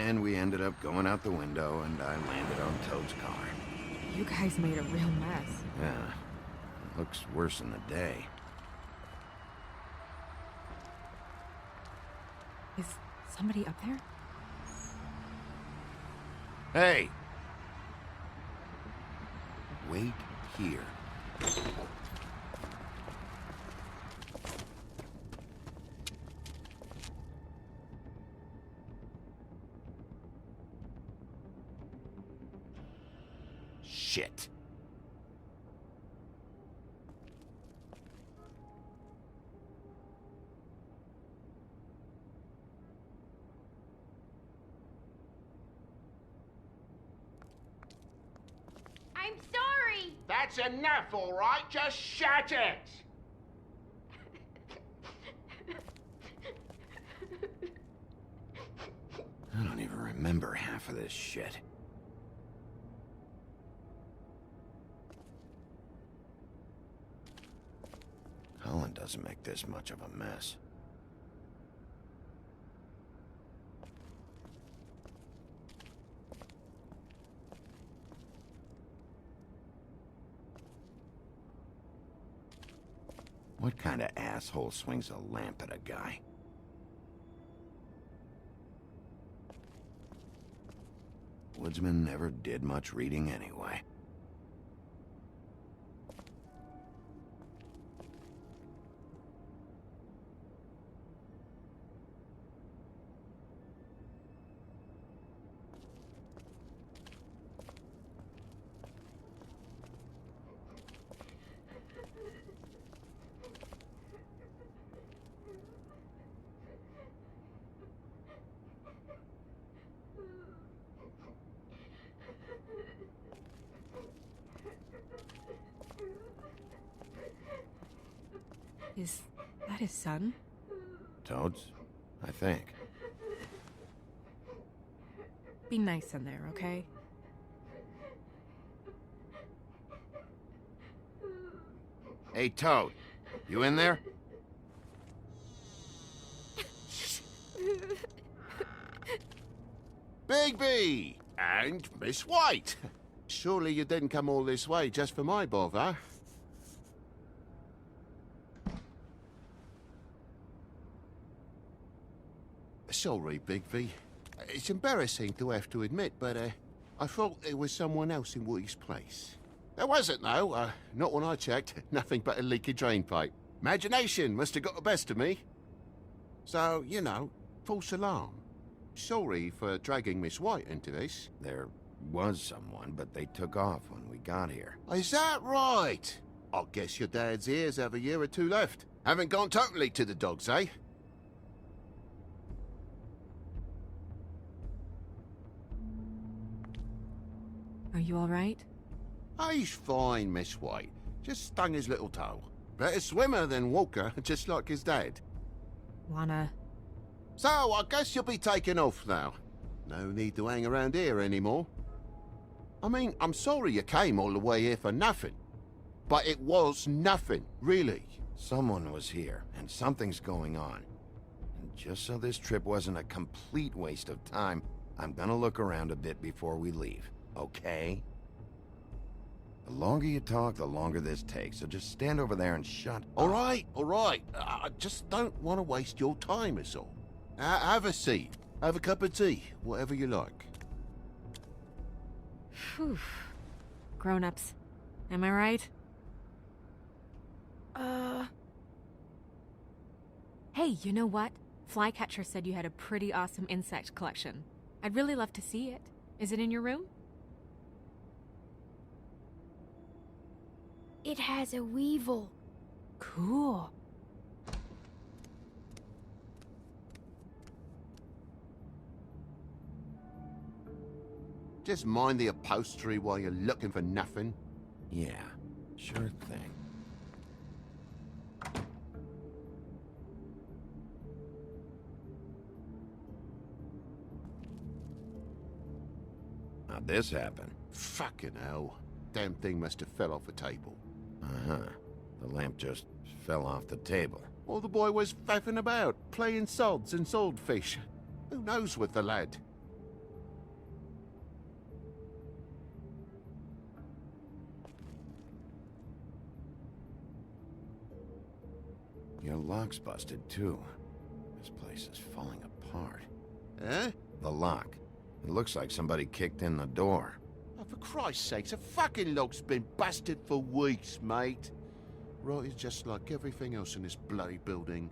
And we ended up going out the window, and I landed on Toad's car. You guys made a real mess. Yeah, it looks worse in the day. Is somebody up there? Hey! Wait here. Shit. I'm sorry! That's enough, all right? Just shut it! I don't even remember half of this shit. Colin doesn't make this much of a mess. What kind of asshole swings a lamp at a guy? Woodsman never did much reading anyway. Is that his son? Toads? I think. Be nice in there, okay? Hey, Toad. You in there? Bigby! And Miss White! Surely you didn't come all this way just for my bother? Sorry, Bigby. It's embarrassing to have to admit, but I thought there was someone else in Woody's place. There wasn't, though. Not when I checked. Nothing but a leaky drain pipe. Imagination must have got the best of me. So, you know, false alarm. Sorry for dragging Miss White into this. There was someone, but they took off when we got here. Is that right? I guess your dad's ears have a year or two left. Haven't gone totally to the dogs, eh? Are you all right? He's fine, Miss White. Just stung his little toe. Better swimmer than Walker, just like his dad. Wanna... So, I guess you'll be taking off now. No need to hang around here anymore. I mean, I'm sorry you came all the way here for nothing. But it was nothing, really. Someone was here, and something's going on. And just so this trip wasn't a complete waste of time, I'm gonna look around a bit before we leave, okay? The longer you talk, the longer this takes, so just stand over there and shut up. All right. I just don't want to waste your time, is all. Have a seat. Have a cup of tea, whatever you like. Phew. Grown-ups. Am I right? Hey, you know what? Flycatcher said you had a pretty awesome insect collection. I'd really love to see it. Is it in your room? It has a weevil. Cool. Just mind the upholstery while you're looking for nothing. Yeah, sure thing. How'd this happen? Fucking hell. Damn thing must have fell off the table. Uh-huh. The lamp just fell off the table. Or the boy was faffing about, playing sods and swordfish. Who knows with the lad? Your lock's busted, too. This place is falling apart. Eh? The lock. It looks like somebody kicked in the door. Oh, for Christ's sakes, a fucking lock's been busted for weeks, mate. Right, it's just like everything else in this bloody building.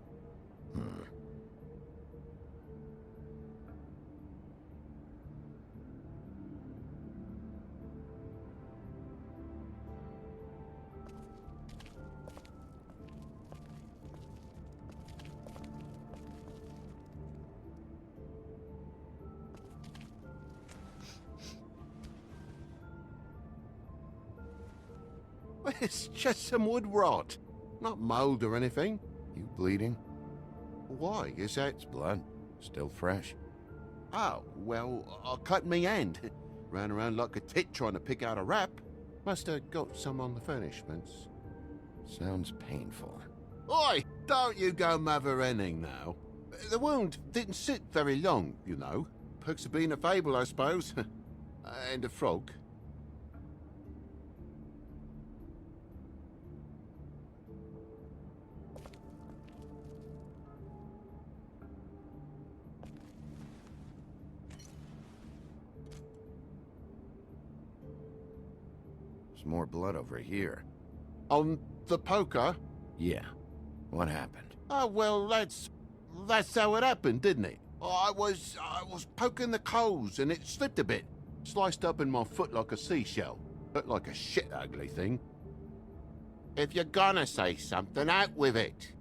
It's just some wood rot. Not mold or anything. You bleeding? Why? Is that... It's blood. Still fresh. Oh, well, I cut me hand. Ran around like a tit trying to pick out a wrap. Must have got some on the furnishments. Sounds painful. Oi! Don't you go mother-henning now. The wound didn't sit very long, you know. Perks of being a fable, I suppose. And a frog. There's more blood over here. On the poker? Yeah. What happened? Oh, well, that's how it happened, didn't it? I was poking the coals and it slipped a bit. Sliced up in my foot like a seashell. Looked like a shit ugly thing. If you're gonna say something, out with it.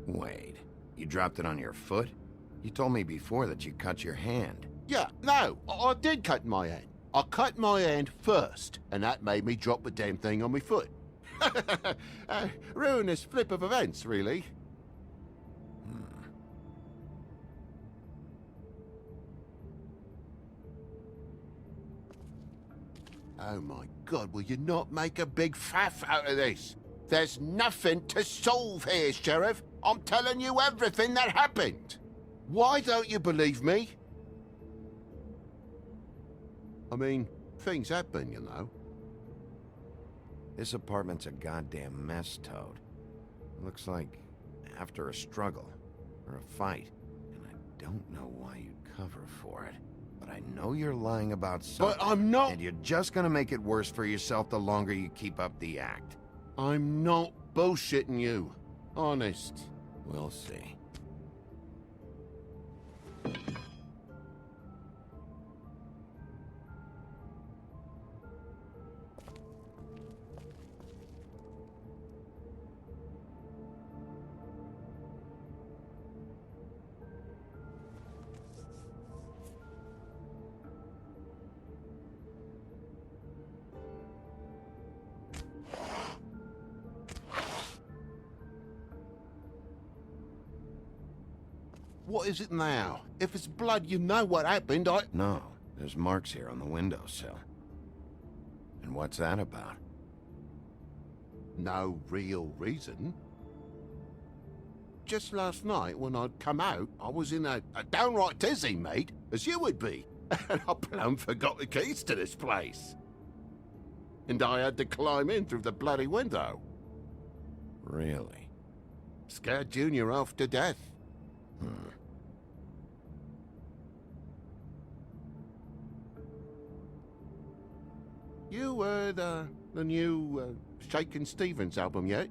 Wait. You dropped it on your foot? You told me before that you cut your hand. Yeah, no, I did cut my hand. I cut my hand first, and that made me drop the damn thing on my foot. Ruinous flip of events, really. Oh my God, will you not make a big faff out of this? There's nothing to solve here, Sheriff. I'm telling you everything that happened. Why don't you believe me? I mean, things happen, you know. This apartment's a goddamn mess, Toad. Looks like after a struggle, or a fight. And I don't know why you'd cover for it. But I know you're lying about something. But I'm not... And you're just gonna make it worse for yourself the longer you keep up the act. I'm not bullshitting you. Honest. We'll see. What is it now? If it's blood, you know what happened. No, there's marks here on the windowsill. And what's that about? No real reason. Just last night, when I'd come out, I was in a downright tizzy, mate, as you would be. And I plumb forgot the keys to this place. And I had to climb in through the bloody window. Really? Scared Junior off to death. You heard the new Shakin' Stevens album yet?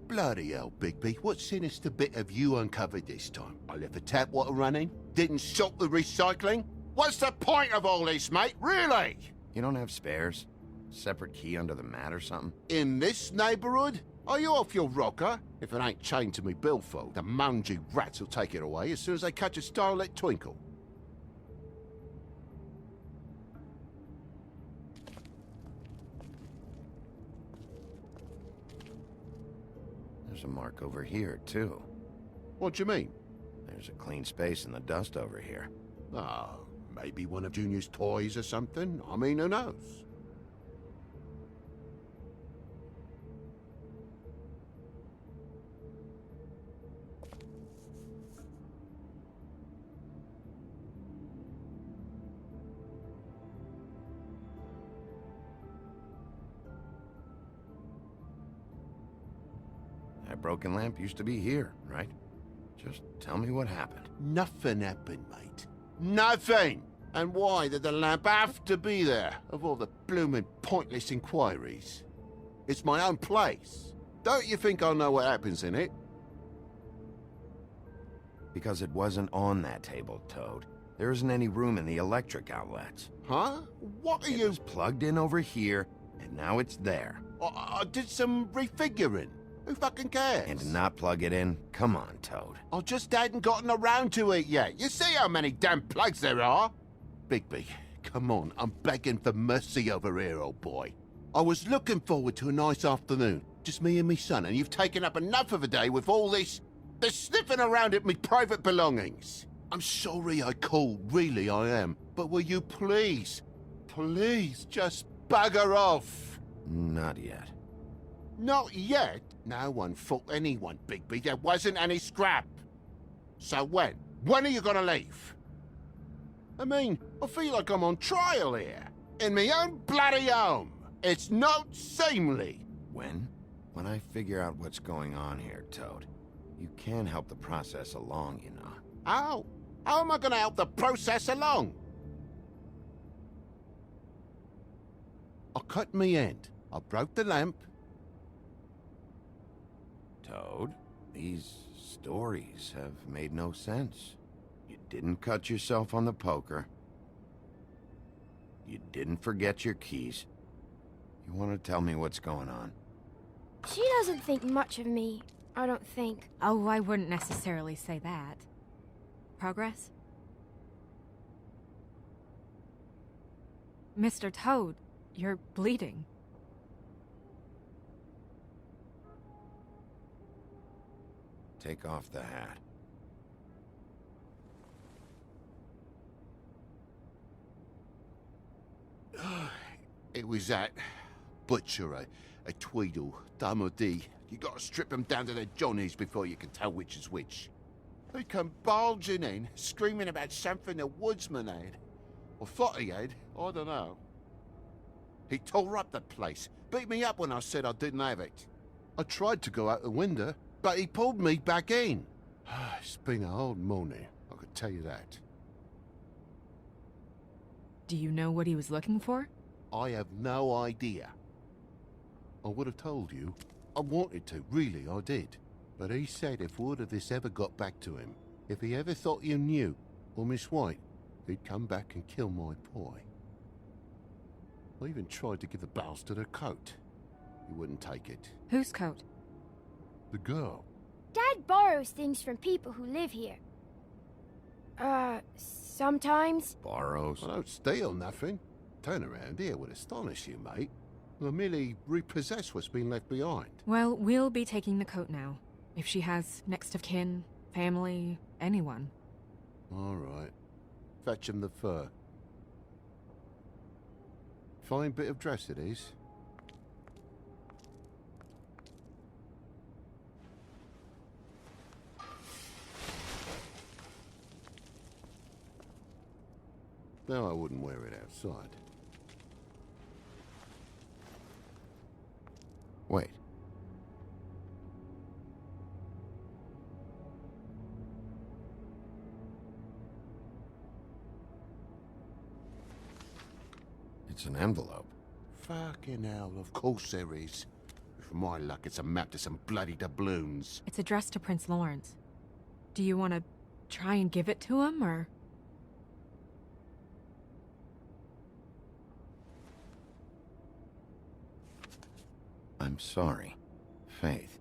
Bloody hell, Bigby. What sinister bit have you uncovered this time? I left the tap water running? Didn't stop the recycling? What's the point of all this, mate? Really? You don't have spares? Separate key under the mat or something? In this neighborhood? Are you off your rocker? If it ain't chained to me billfold, the mangy rats will take it away as soon as they catch a starlit twinkle. There's a mark over here, too. What do you mean? There's a clean space in the dust over here. Oh, maybe one of Junior's toys or something? I mean, who knows? broken lamp used to be here, right? Just tell me what happened. Nothing happened, mate. Nothing! And why did the lamp have to be there, of all the bloomin' pointless inquiries? It's my own place. Don't you think I know what happens in it? Because it wasn't on that table, Toad. There isn't any room in the electric outlets. Huh? What are It you... was plugged in over here, and now it's there. I did some refiguring. Who fucking cares? And to not plug it in? Come on, Toad. I just hadn't gotten around to it yet. You see how many damn plugs there are? Bigby, come on. I'm begging for mercy over here, old boy. I was looking forward to a nice afternoon. Just me and me son, and you've taken up enough of a day with all this sniffing around at me private belongings. I'm sorry I called, really I am. But will you please just bugger off? Not yet. Not yet? No one fought anyone, Bigby. There wasn't any scrap. So when? When are you gonna leave? I mean, I feel like I'm on trial here. In my own bloody home. It's not seemly. When? When I figure out what's going on here, Toad. You can help the process along, you know. How? How am I gonna help the process along? I cut me end. I broke the lamp. Toad, these stories have made no sense. You didn't cut yourself on the poker. You didn't forget your keys. You want to tell me what's going on? She doesn't think much of me, I don't think. Oh, I wouldn't necessarily say that. Progress? Mr. Toad, you're bleeding. Take off the hat. It was that butcher, a Tweedle, Dumody. You gotta strip them down to their johnnies before you can tell which is which. He come bulging in, screaming about something the woodsman had. Or thought he had, I don't know. He tore up the place, beat me up when I said I didn't have it. I tried to go out the window, but he pulled me back in. It's been a hard morning, I could tell you that. Do you know what he was looking for? I have no idea. I would have told you. I wanted to, really, I did. But he said if word of this ever got back to him, if he ever thought you knew, or Miss White, he'd come back and kill my boy. I even tried to give the bastard a coat. He wouldn't take it. Whose coat? The girl. Dad borrows things from people who live here. Sometimes. Borrows? I don't steal nothing. Turn around here would astonish you, mate. I merely repossess what's been left behind. Well, we'll be taking the coat now. If she has next of kin, family, anyone. All right. Fetch him the fur. Fine bit of dress it is. No, I wouldn't wear it outside. Wait. It's an envelope. Fucking hell, of course there is. With my luck, it's a map to some bloody doubloons. It's addressed to Prince Lawrence. Do you want to try and give it to him, or...? I'm sorry, Faith.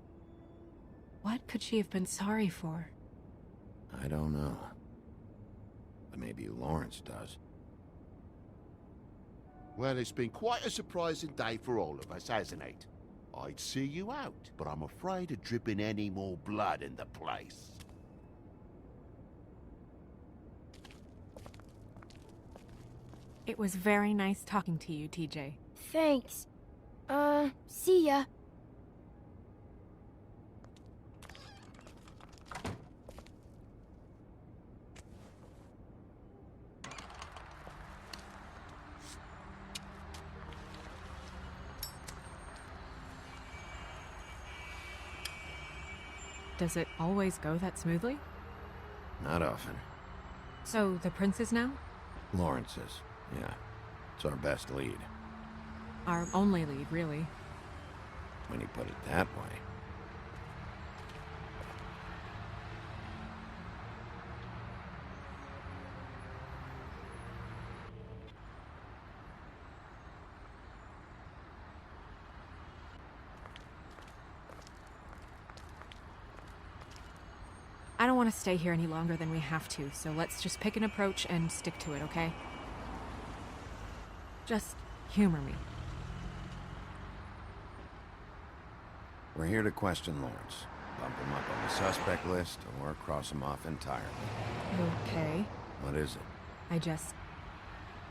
What could she have been sorry for? I don't know. But maybe Lawrence does. Well, it's been quite a surprising day for all of us, hasn't it? I'd see you out, but I'm afraid of dripping any more blood in the place. It was very nice talking to you, TJ. Thanks. See ya. Does it always go that smoothly? Not often. So, the prince is now? Lawrence's, yeah. It's our best lead. Our only lead, really. When you put it that way. I don't want to stay here any longer than we have to, so let's just pick an approach and stick to it, okay? Just humor me. We're here to question Lawrence. Bump him up on the suspect list, or cross him off entirely. Okay. What is it?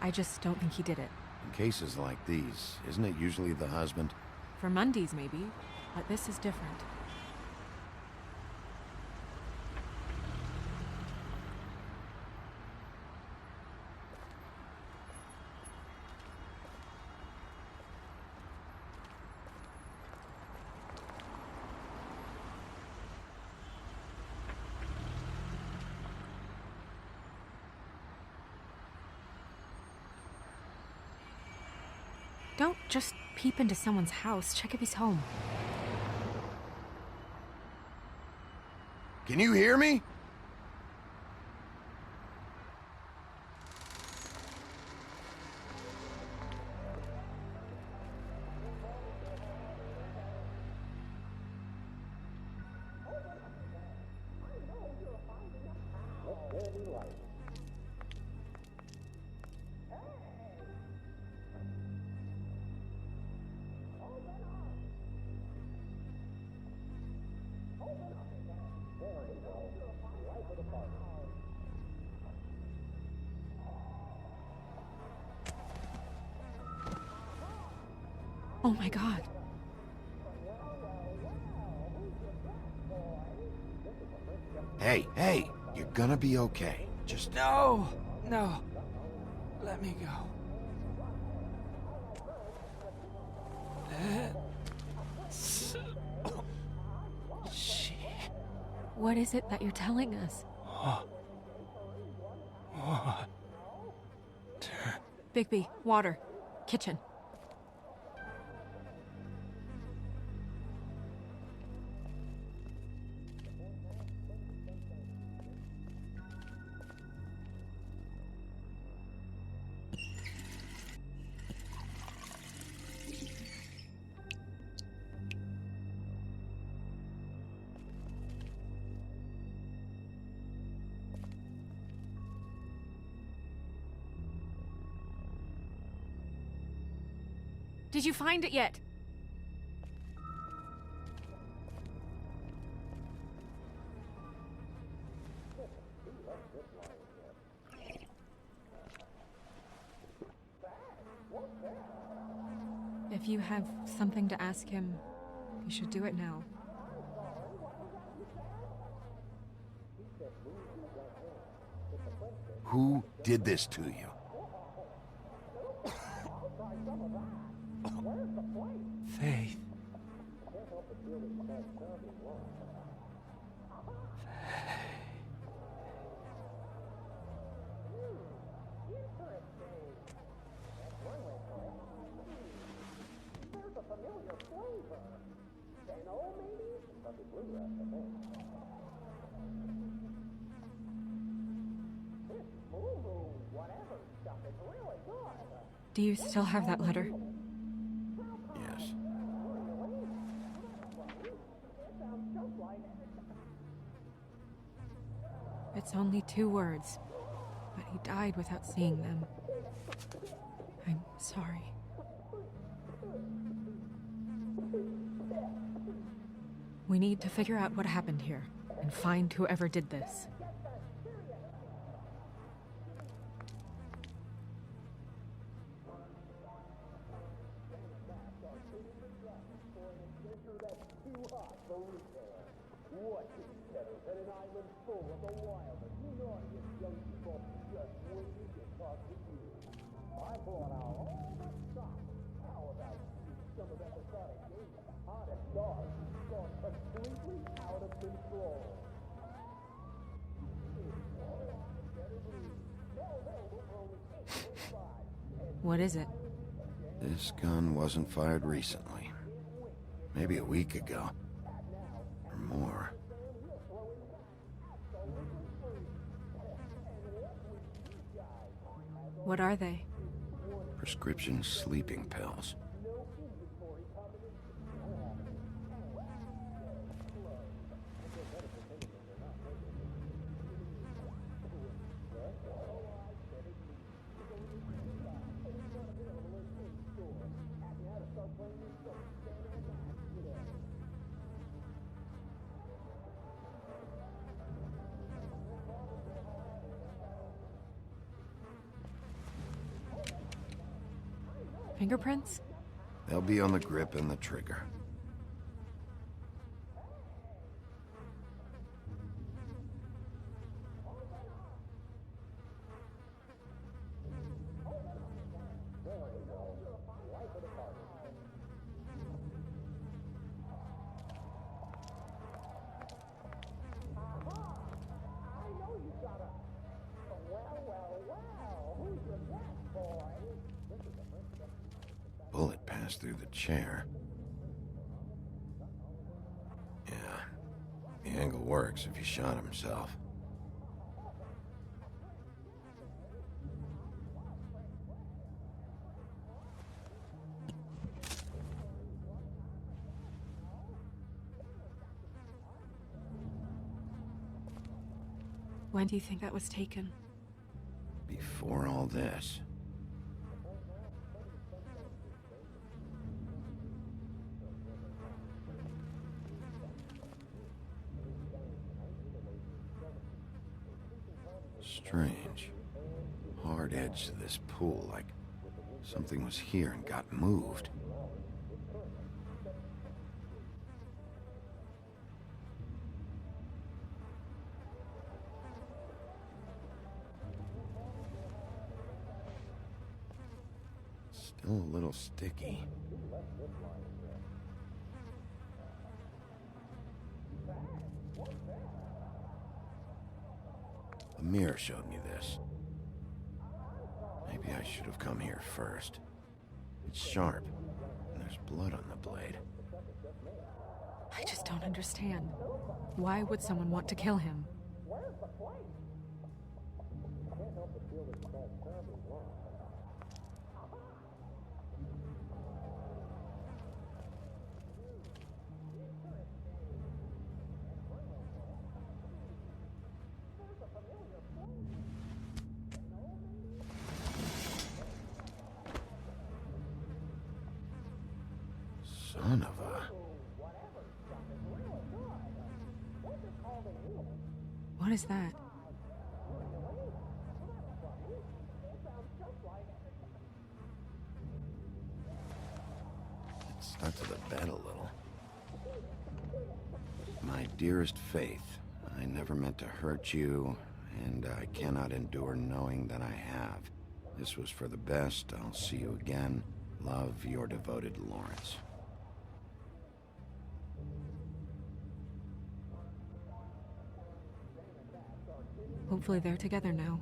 I just don't think he did it. In cases like these, isn't it usually the husband? For Mundy's, maybe, but this is different. Don't just peep into someone's house. Check if he's home. Can you hear me? Oh my god. Hey, you're gonna be okay. Just... No! Let me go. What is it that you're telling us? Bigby, water. Kitchen. Did you find it yet? If you have something to ask him, you should do it now. Who did this to you? Faith. Do you still have that letter? Yes. It's only 2 words, but he died without seeing them. I'm sorry. We need to figure out what happened here and find whoever did this. What is it? This gun wasn't fired recently. Maybe a week ago. Or more. What are they? Prescription sleeping pills. Fingerprints? They'll be on the grip and the trigger. Bullet passed through the chair. Yeah, the angle works if he shot himself. When do you think that was taken? Before all this. Strange. Hard edge to this pool, like something was here and got moved. Still a little sticky. The mirror showed me this. Maybe I should have come here first. It's sharp, and there's blood on the blade. I just don't understand. Why would someone want to kill him? Son of a... What is that? It stuck to the bed a little. My dearest Faith, I never meant to hurt you, and I cannot endure knowing that I have. This was for the best. I'll see you again. Love, your devoted Lawrence. Hopefully they're together now.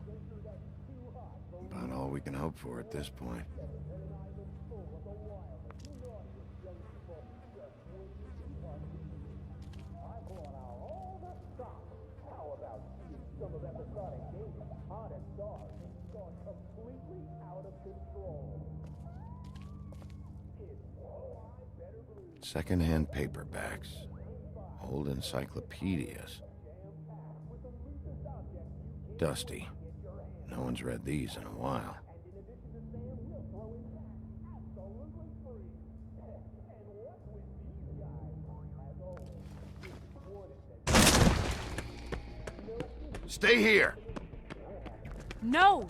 About all we can hope for at this point. Second-hand paperbacks, old encyclopedias. Dusty. No one's read these in a while. Stay here! No!